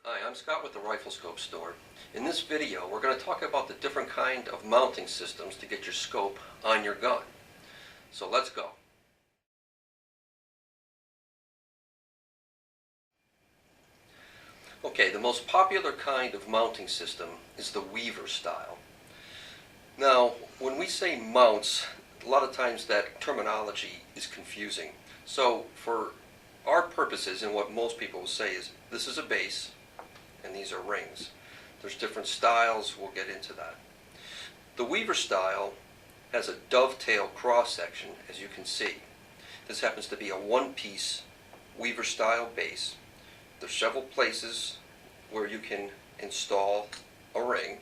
Hi, I'm Scott with the Rifle Scope Store. In this video, we're going to talk about the different kind of mounting systems to get your scope on your gun. So let's go. Okay, the most popular kind of mounting system is the Weaver style. Now, when we say mounts, a lot of times that terminology is confusing. So for our purposes, and what most people will say is, this is a base, and these are rings. There's different styles, we'll get into that. The Weaver style has a dovetail cross section, as you can see. This happens to be a one-piece Weaver style base. There's several places where you can install a ring,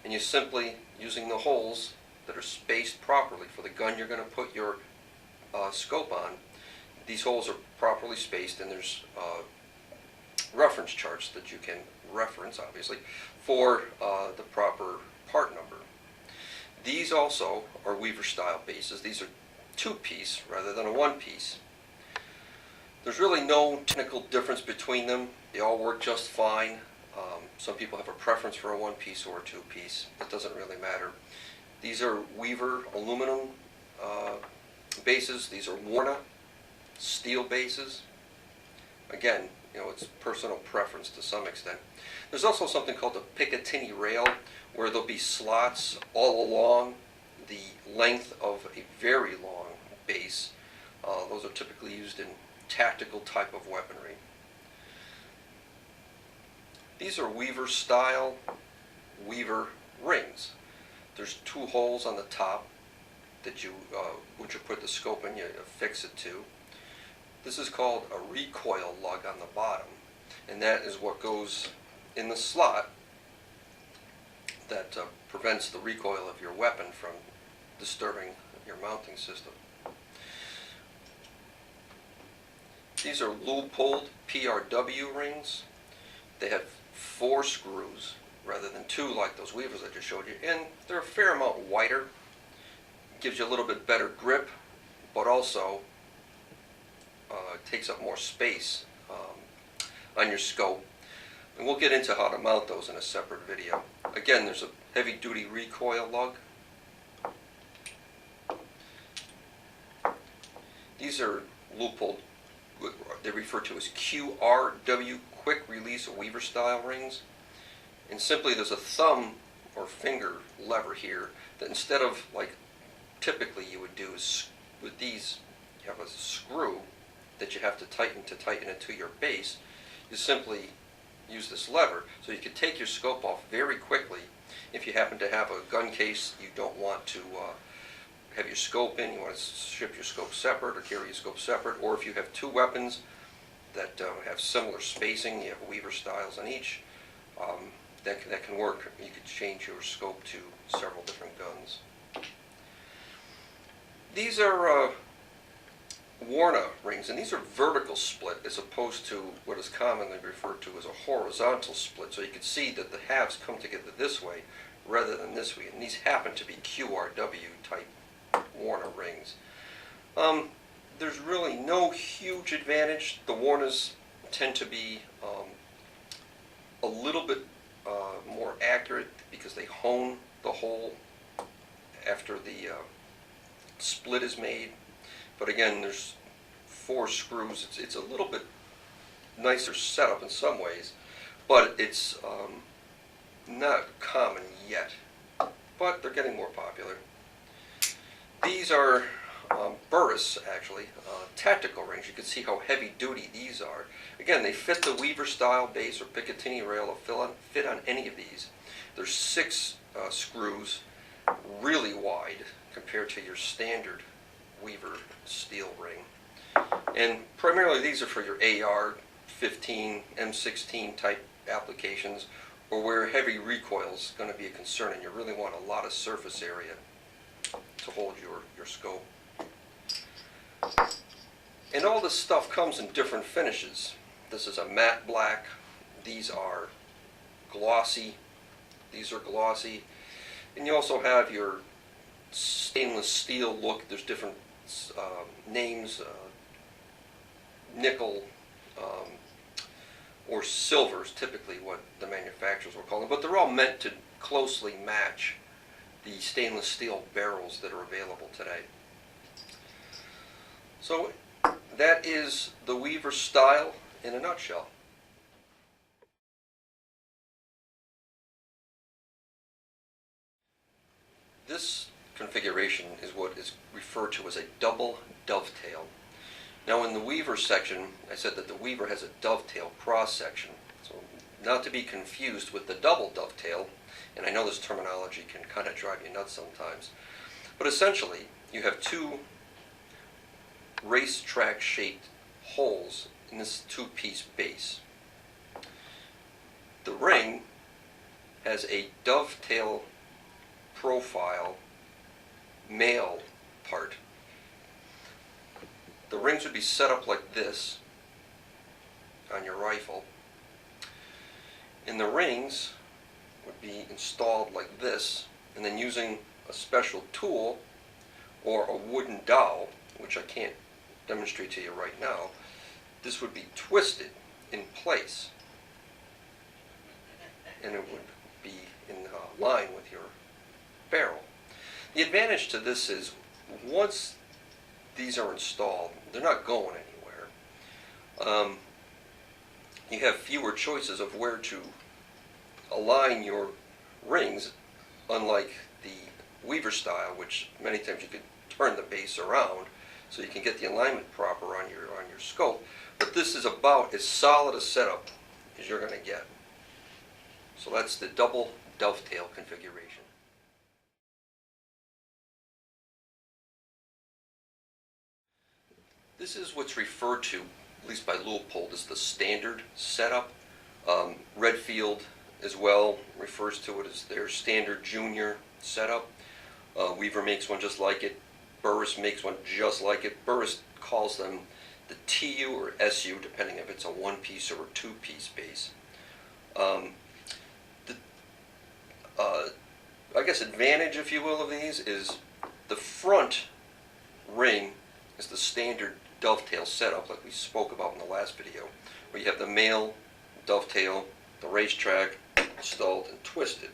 and you simply, using the holes that are spaced properly for the gun you're going to put your scope on, these holes are properly spaced, and there's reference charts that you can reference, obviously, for the proper part number. These also are Weaver style bases. These are two-piece rather than a one-piece. There's really no technical difference between them. They all work just fine. Some people have a preference for a one-piece or a two-piece. It doesn't really matter. These are Weaver aluminum bases. These are Warna steel bases. Again, it's personal preference to some extent. There's also something called a Picatinny rail, where there'll be slots all along the length of a very long base. Those are typically used in tactical type of weaponry. These are Weaver style Weaver rings. There's two holes on the top that which you put the scope in, you affix it to. This is called a recoil lug on the bottom, and that is what goes in the slot that prevents the recoil of your weapon from disturbing your mounting system. These are Leupold PRW rings. They have 4 screws rather than 2 like those Weavers I just showed you, and they're a fair amount wider. Gives you a little bit better grip, but also takes up more space on your scope. And we'll get into how to mount those in a separate video. Again, there's a heavy-duty recoil lug. These are Leupold, they refer to as QRW, quick release Weaver style rings. And simply there's a thumb or finger lever here that, instead of like typically you would do is with these, you have a screw that you have to tighten it to your base. You simply use this lever, so you can take your scope off very quickly. If you happen to have a gun case you don't want to have your scope in, you want to ship your scope separate or carry your scope separate, or if you have 2 weapons that have similar spacing, you have Weaver styles on each, that can work. You could change your scope to several different guns. These are Warna rings, and these are vertical split as opposed to what is commonly referred to as a horizontal split. So you can see that the halves come together this way rather than this way, and these happen to be QRW type Warna rings. There's really no huge advantage. The Warnas tend to be a little bit more accurate because they hone the hole after the split is made. But again, there's 4 screws. It's a little bit nicer setup in some ways, but it's not common yet. But they're getting more popular. These are Burris, actually, tactical rings. You can see how heavy duty these are. Again, they fit the Weaver style base or Picatinny rail will fit on any of these. There's 6 screws, really wide compared to your standard Weaver steel ring. And primarily these are for your AR-15, M16 type applications, or where heavy recoil is going to be a concern and you really want a lot of surface area to hold your scope. And all this stuff comes in different finishes. This is a matte black. These are glossy. These are glossy. And you also have your stainless steel look. There's different names, nickel, or silvers, typically what the manufacturers will call them, but they're all meant to closely match the stainless steel barrels that are available today. So that is the Weaver style in a nutshell. This configuration is what is referred to as a double dovetail. Now in the Weaver section, I said that the Weaver has a dovetail cross section. So not to be confused with the double dovetail, and I know this terminology can kind of drive you nuts sometimes, but essentially you have two racetrack shaped holes in this two-piece base. The ring has a dovetail profile male part. The rings would be set up like this on your rifle, and the rings would be installed like this, and then using a special tool or a wooden dowel, which I can't demonstrate to you right now, this would be twisted in place, and it would be in line with your barrel. The advantage to this is once these are installed, they're not going anywhere. You have fewer choices of where to align your rings, unlike the Weaver style, which many times you could turn the base around so you can get the alignment proper on your scope. But this is about as solid a setup as you're going to get. So that's the double dovetail configuration. This is what's referred to, at least by Leupold, as the standard setup. Redfield as well refers to it as their standard junior setup. Weaver makes one just like it. Burris makes one just like it. Burris calls them the TU or SU, depending if it's a one-piece or a two-piece base. I guess advantage, if you will, of these is the front ring is the standard dovetail setup like we spoke about in the last video, where you have the male dovetail, the racetrack, installed and twisted.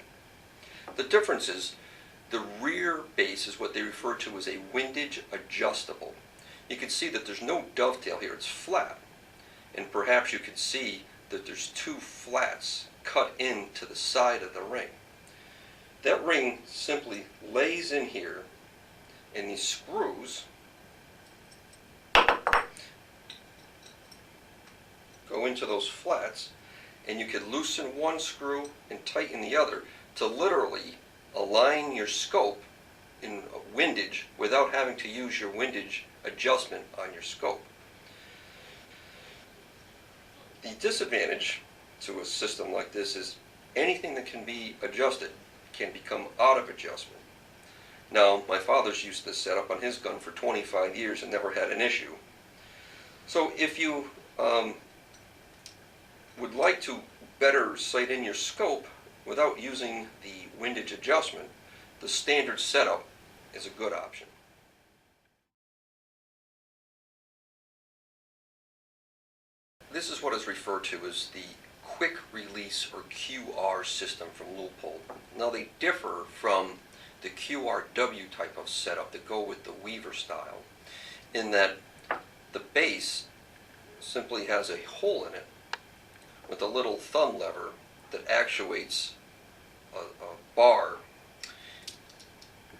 The difference is the rear base is what they refer to as a windage adjustable. You can see that there's no dovetail here, it's flat. And perhaps you can see that there's two flats cut into the side of the ring. That ring simply lays in here, and these screws go into those flats, and you can loosen one screw and tighten the other to literally align your scope in windage without having to use your windage adjustment on your scope. The disadvantage to a system like this is anything that can be adjusted can become out of adjustment. Now, my father's used this setup on his gun for 25 years and never had an issue. So if you would like to better sight in your scope without using the windage adjustment, the standard setup is a good option. This is what is referred to as the quick release or QR system from Leupold. Now they differ from the QRW type of setup that go with the Weaver style in that the base simply has a hole in it with a little thumb lever that actuates a bar,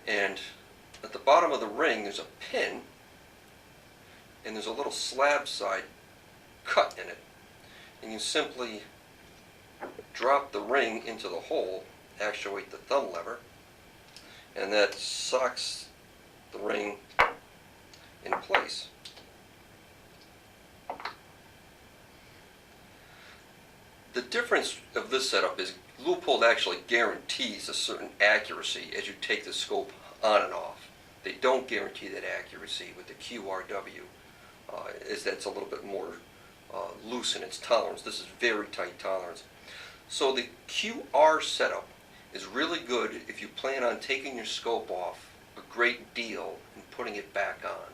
and at the bottom of the ring there's a pin and there's a little slab side cut in it, and you simply drop the ring into the hole, actuate the thumb lever, and that sucks the ring in place. The difference of this setup is Leupold actually guarantees a certain accuracy as you take the scope on and off. They don't guarantee that accuracy with the QRW, as that's a little bit more loose in its tolerance. This is very tight tolerance. So the QR setup is really good if you plan on taking your scope off a great deal and putting it back on.